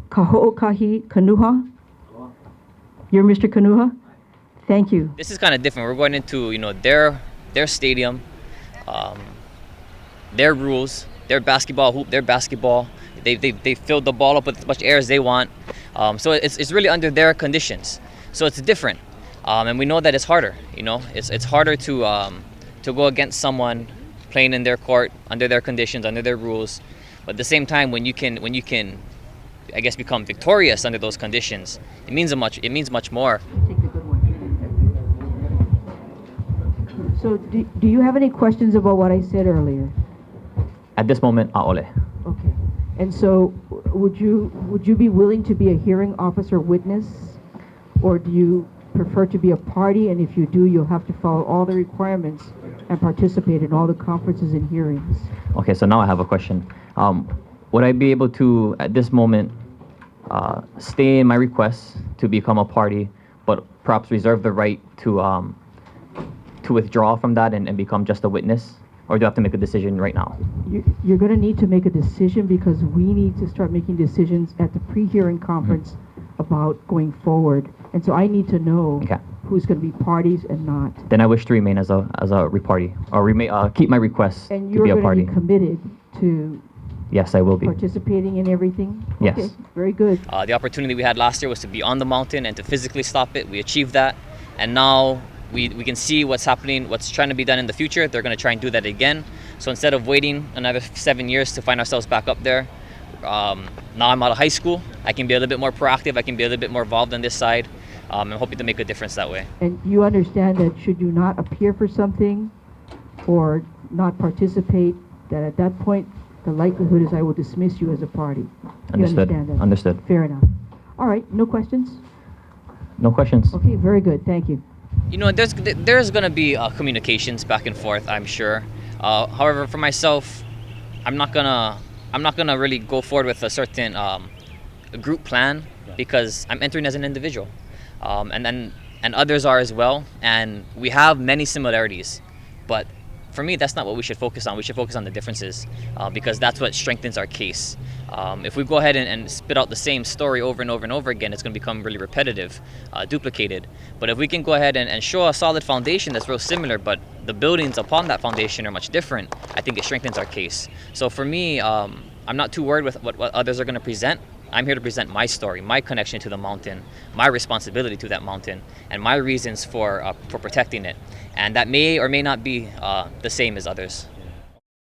Kahookahi, Kanuha? You're Mr. Kanuha? Thank you. This is kind of different. We're going into their stadium, um, their rules, their basketball hoop, their basketball. They filled the ball up with as much air as they want. So it's really under their conditions. So it's different, and we know that it's harder. It's harder to go against someone playing in their court under their conditions, under their rules. But at the same time, when you can, I guess, become victorious under those conditions, it means much more. Take the good one. So do you have any questions about what I said earlier? At this moment, aole. Okay. And so would you be willing to be a hearing officer witness, or do you prefer to be a party, and if you do, you'll have to follow all the requirements and participate in all the conferences and hearings? Okay, so now I have a question. Would I be able to, at this moment, stay in my request to become a party, but perhaps reserve the right to withdraw from that and become just a witness? Or do I have to make a decision right now? You're going to need to make a decision, because we need to start making decisions at the pre-hearing conference about going forward. And so I need to know who's going to be parties and not. Then I wish to remain as a party, or keep my request And to you're be a going party. to be committed to Yes, I will be. participating in everything? Yes. Okay, very good. The opportunity we had last year was to be on the mountain and to physically stop it. We achieved that, and now we can see what's happening, what's trying to be done in the future. They're going to try and do that again. So instead of waiting another 7 years to find ourselves back up there, now I'm out of high school. I can be a little bit more proactive. I can be a little bit more involved on this side. I'm hoping to make a difference that way. And you understand that should you not appear for something or not participate, that at that point, the likelihood is I will dismiss you as a party. Understood. You understand that? Understood. Fair enough. All right, no questions? No questions. Okay, very good. Thank you. There's going to be communications back and forth, I'm sure. However, for myself, I'm not gonna really go forward with a certain group plan, because I'm entering as an individual, and others are as well, and we have many similarities, but for me, that's not what we should focus on. We should focus on the differences, because that's what strengthens our case. If we go ahead and spit out the same story over and over and over again, it's going to become really repetitive, duplicated. But if we can go ahead and show a solid foundation that's real similar, but the buildings upon that foundation are much different, I think it strengthens our case. So for me, I'm not too worried with what others are going to present. I'm here to present my story, my connection to the mountain, my responsibility to that mountain, and my reasons for protecting it. And that may or may not be the same as others.